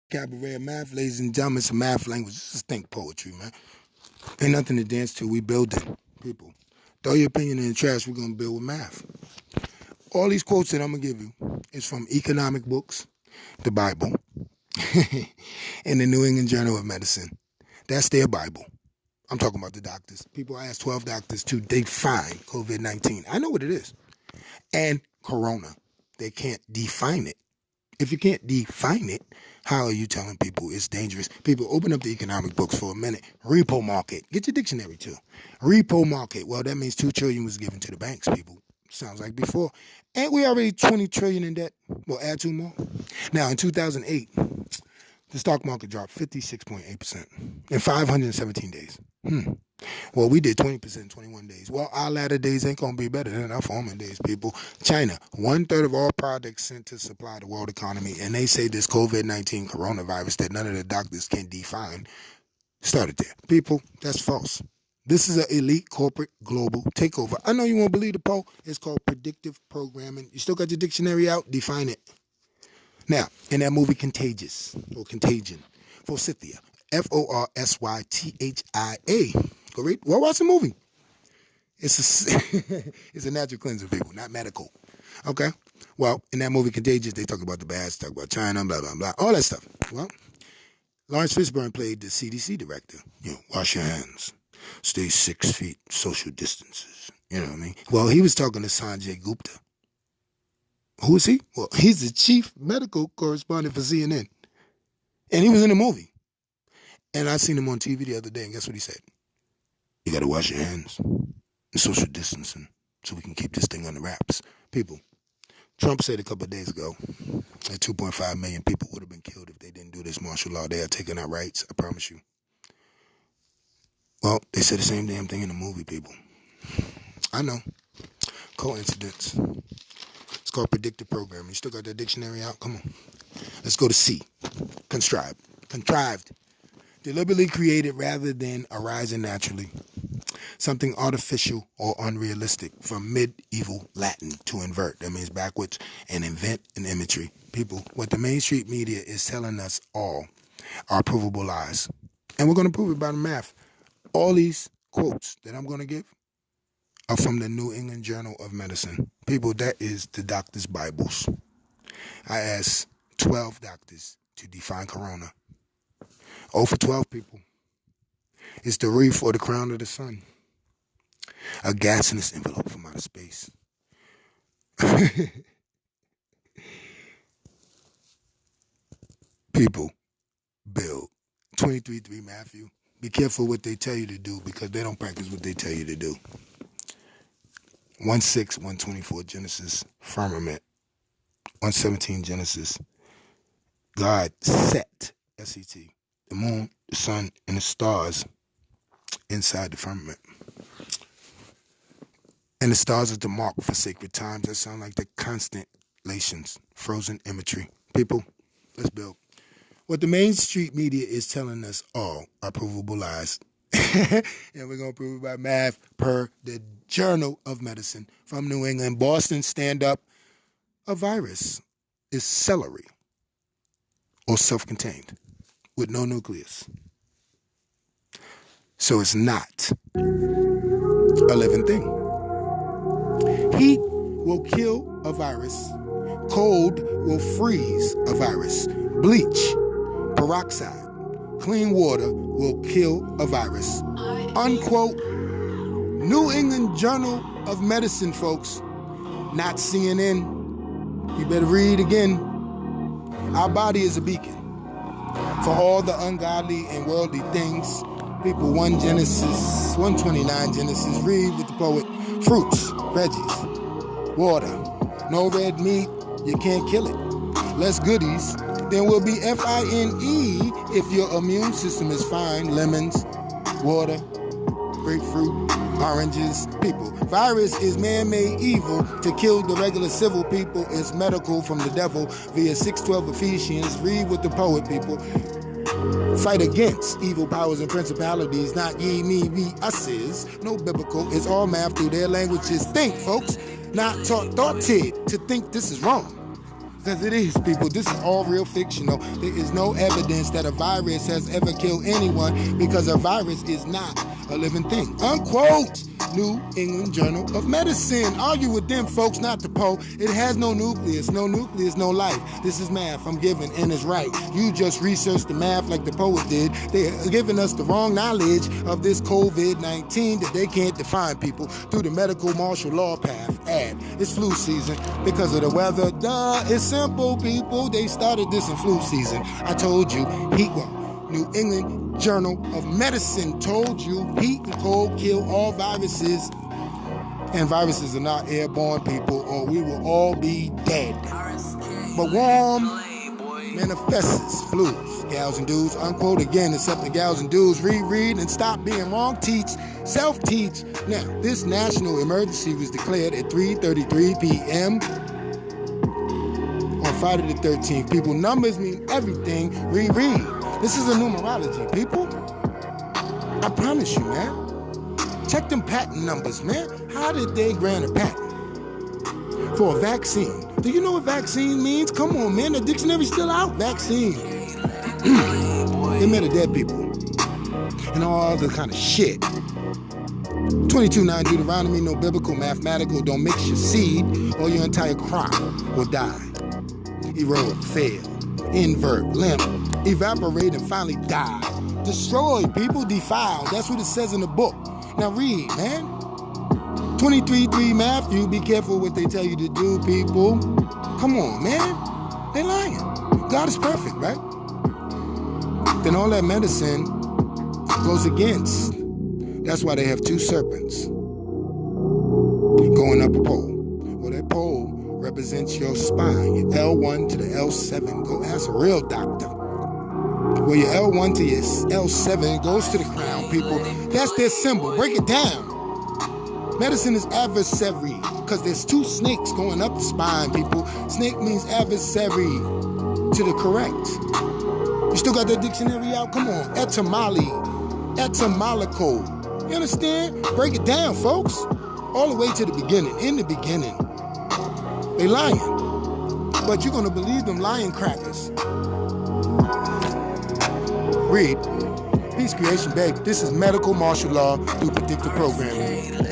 Cabaret math, ladies and gentlemen, it's a math language. This is think poetry, man. Ain't nothing to dance to. We build it, people. Throw your opinion in the trash. We're going to build with math. All these quotes that I'm going to give you is from economic books, the Bible, and the New England Journal of Medicine. That's their Bible. I'm talking about the doctors. People ask 12 doctors to define COVID-19. I know what it is. And corona. They can't define it. If you can't define it, how are you telling people it's dangerous? People, open up the economic books for a minute. Repo market. Get your dictionary too. Repo market. Well, that means $2 trillion was given to the banks, people. Sounds like before. Ain't we already $20 trillion in debt? We'll add 2 more. Now, in 2008, the stock market dropped 56.8% in 517 days. Well, we did 20% in 21 days. Well, our latter days ain't going to be better than our former days, people. China, 1/3 of all products sent to supply the world economy, and they say this COVID-19 coronavirus that none of the doctors can define started there. People, that's false. This is an elite corporate global takeover. I know you won't believe the poll. It's called predictive programming. You still got your dictionary out? Define it. Now, in that movie Contagious, or Contagion, Forsythia, Forsythia. Go read. Well, watch the movie. It's a natural cleanser, people, not medical. Okay? Well, in that movie Contagious, they talk about the bad, talk about China, blah, blah, blah, all that stuff. Well, Lawrence Fishburne played the CDC director. Wash your hands. Stay 6 feet, social distances. You know what I mean? Well, he was talking to Sanjay Gupta. Who is he? Well, he's the chief medical correspondent for CNN. And he was in the movie. And I seen him on TV the other day, and guess what he said? You got to wash your hands and social distancing so we can keep this thing under wraps. People, Trump said a couple of days ago that 2.5 million people would have been killed if they didn't do this martial law. They are taking our rights, I promise you. Well, they said the same damn thing in the movie, people. I know. Coincidence. It's called predictive programming. You still got that dictionary out? Come on. Let's go to C. Contrived. Deliberately created rather than arising naturally. Something artificial or unrealistic. From medieval Latin, to invert. That means backwards. And invent an imagery. People, what the mainstream media is telling us all are provable lies. And we're going to prove it by the math. All these quotes that I'm going to give are from the New England Journal of Medicine. People, that is the doctors' Bibles. I asked 12 doctors to define corona. 0 for 12, people. It's the wreath or the crown of the sun. A gaseous envelope from outer space. People, Bill, 23-3 Matthew. Be careful what they tell you to do because they don't practice what they tell you to do. 1:6, 124 Genesis, firmament. 117 Genesis. God set, S-E-T, the moon, the sun, and the stars inside the firmament. And the stars are the mark for sacred times. That sound like the constellations, frozen imagery. People, let's build. What the Main Street media is telling us all are provable lies. And we're going to prove it by math per the Journal of Medicine from New England. Boston, stand up. A virus is celery or self-contained with no nucleus. So it's not a living thing. Heat will kill a virus. Cold will freeze a virus. Bleach, peroxide, clean water will kill a virus. Unquote. New England Journal of Medicine, folks. Not CNN. You better read again. Our body is a beacon for all the ungodly and worldly things. People, 1 Genesis, 129 Genesis. Read with the poet. Fruits, veggies, water. No red meat. You can't kill it. Less goodies. Then will be FINE if your immune system is fine. Lemons, water, grapefruit, oranges. People, virus is man-made evil. To kill the regular civil people is medical from the devil via 612 Ephesians. Read with the poet, people. Fight against evil powers and principalities. Not ye, me, we, us is. No biblical. It's all math through their languages. Think, folks. Not taught to think this is wrong. Because it is, people. This is all real fictional. There is no evidence that a virus has ever killed anyone because a virus is not a living thing. Unquote. New England Journal of Medicine. Argue with them, folks, not the Poe. It has no nucleus. No nucleus, no life. This is math I'm giving, and it's right. You just researched the math like the poet did. They're giving us the wrong knowledge of this COVID-19 that they can't define, people, through the medical martial law path. It's flu season because of the weather. Duh, it's simple, people. They started this in flu season. I told you, heat wave. New England Journal of Medicine told you heat and cold kill all viruses, and viruses are not airborne, people, or we will all be dead. But warm manifests flus, gals and dudes, unquote, again, except the gals and dudes read and stop being wrong, teach, self-teach. Now, this national emergency was declared at 3:33 p.m. on Friday the 13th. People, numbers mean everything. Read. This is a numerology, people. I promise you, man. Check them patent numbers, man. How did they grant a patent for a vaccine? Do you know what vaccine means? Come on, man. The dictionary's still out. Vaccine. They meant to dead people. And all other kind of shit. 22:9 Deuteronomy, no biblical, mathematical. Don't mix your seed or your entire crop will die. Erode, fail, invert, limp, evaporate, and finally die. Destroy, people, defiled. That's what it says in the book. Now read, man. 23:3 Matthew, be careful what they tell you to do, people. Come on, man. They're lying. God is perfect, right? Then all that medicine goes against. That's why they have two serpents going up a pole. Well, that pole represents your spine, your L1 to the L7. Go ask a real doctor. Well, your L1 to your L7 goes to the crown, people. That's their symbol. Break it down. Medicine is adversary because there's two snakes going up the spine, people. Snake means adversary to the correct. You still got that dictionary out? Come on. Etymological. You understand? Break it down, folks. All the way to the beginning. In the beginning. They lying. But you're going to believe them lying crackers. Read. Peace, Creation, baby. This is medical martial law through predictive programming.